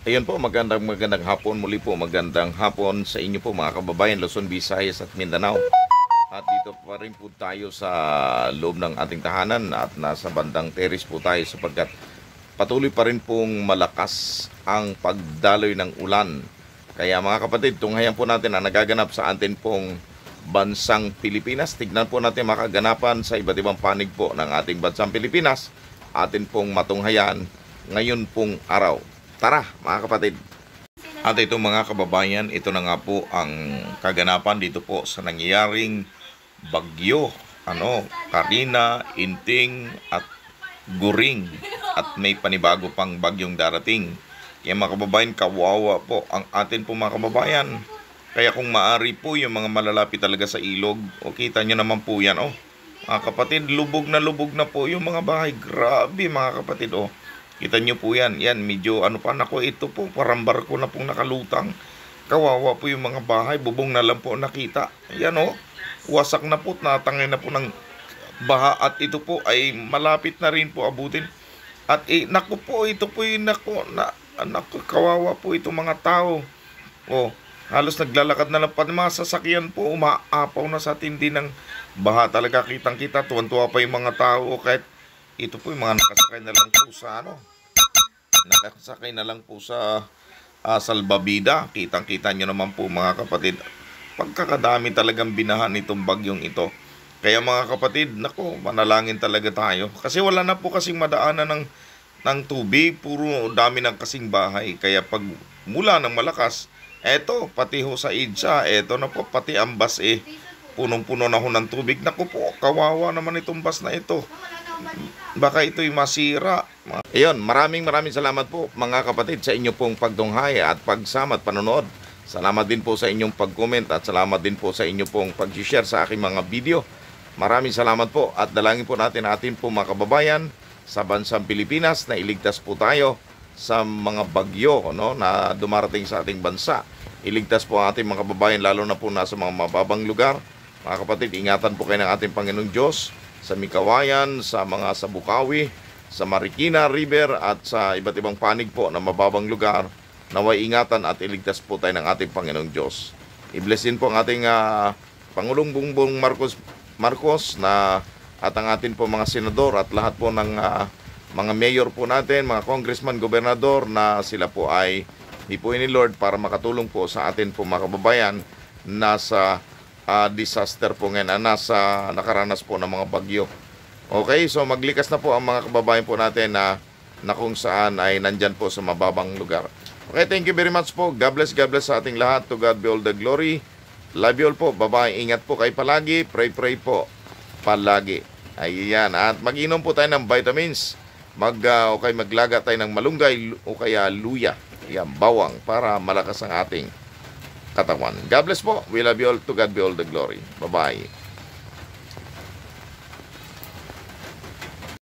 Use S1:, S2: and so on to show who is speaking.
S1: Ayun po, magandang hapon muli po. Magandang hapon sa inyo po mga kababayan, Luzon, Visayas at Mindanao. At dito pa rin po tayo sa loob ng ating tahanan at nasa bandang terrace po tayo sapagkat patuloy pa rin pong malakas ang pagdaloy ng ulan. Kaya mga kapatid, tunghayan po natin ang nagaganap sa atin pong bansang Pilipinas. Tignan po natin makaganapan sa iba't ibang panig po ng ating bansang Pilipinas. Atin pong matunghayan ngayon pong araw. Tara mga kapatid. At ito mga kababayan, ito na nga po ang kaganapan dito po sa nangyayaring bagyo. Karina, Inting at Guring. At may panibago pang bagyong darating. Kaya mga kababayan, kawawa po ang atin po mga kababayan. Kaya kung maari po yung mga malalapit talaga sa ilog, o kita nyo naman po yan. Mga kapatid, lubog na po yung mga bahay. Grabe mga kapatid. Kita nyo po yan. Yan, medyo ito po, parang barko na pong nakalutang. Kawawa po yung mga bahay, bubong na lang po nakita. Yan wasak na po, natangay na po ng baha at ito po ay malapit na rin po abutin. At naku po, ito po yung kawawa po itong mga tao. Halos naglalakad na lang pa mga sasakyan po, umaapaw na sa tindi ng baha talaga. Kitang-kita, tuwan-tuwa pa yung mga tao kahit ito po yung mga nakasakay na lang po sa nakasakay na lang po sa salbabida. Kitang-kita nyo naman po mga kapatid. Pagkakadami talagang binahan itong bagyong ito. Kaya mga kapatid, manalangin talaga tayo. Kasi wala na po kasing madaanan ng tubig. Puro dami ng kasing bahay. Kaya pag mula ng malakas, pati ho sa EDSA, na po, pati ang bus punong-puno na ho ng tubig. Naku po, kawawa naman itong bus na ito. Baka ito'y masira. Ayun, maraming salamat po mga kapatid sa inyo pong pagtunghay at pagsama at panonood. Salamat din po sa inyong pag-comment at salamat din po sa inyo pong pag-share sa aking mga video. Maraming salamat po at dalangin po natin po mga kababayan sa bansang Pilipinas na iligtas po tayo sa mga bagyo na dumarating sa ating bansa. Iligtas po ang ating mga kababayan lalo na po nasa mga mababang lugar. Mga kapatid, ingatan po kayo ng ating Panginoong Diyos sa Mikawayan, sa mga sa Bukawi, sa Marikina River at sa iba't ibang panig po na mababang lugar. Naway ingatan at iligtas po tayo ng ating Panginoong Diyos. I-bless din po ang ating Pangulong Bongbong Marcos at ang ating po mga senador at lahat po ng mga mayor po natin, mga congressman, gobernador na sila po ay hipuin ni Lord para makatulong po sa atin po mga kababayan nasa disaster po ngayon, nasa nakaranas po ng mga bagyo. Okay, so maglikas na po ang mga kababayan po natin na kung saan ay nandyan po sa mababang lugar. Okay, thank you very much po. God bless sa ating lahat. To God be all the glory. Love you all po. Bye-bye. Ingat po kayo palagi. Pray po palagi. Ayan. At mag-inom po tayo ng vitamins. Maglaga tayo ng malunggay o kaya luya. Ayan, bawang para malakas ang ating katawan. God bless po. We love you all. To God be all the glory. Bye-bye.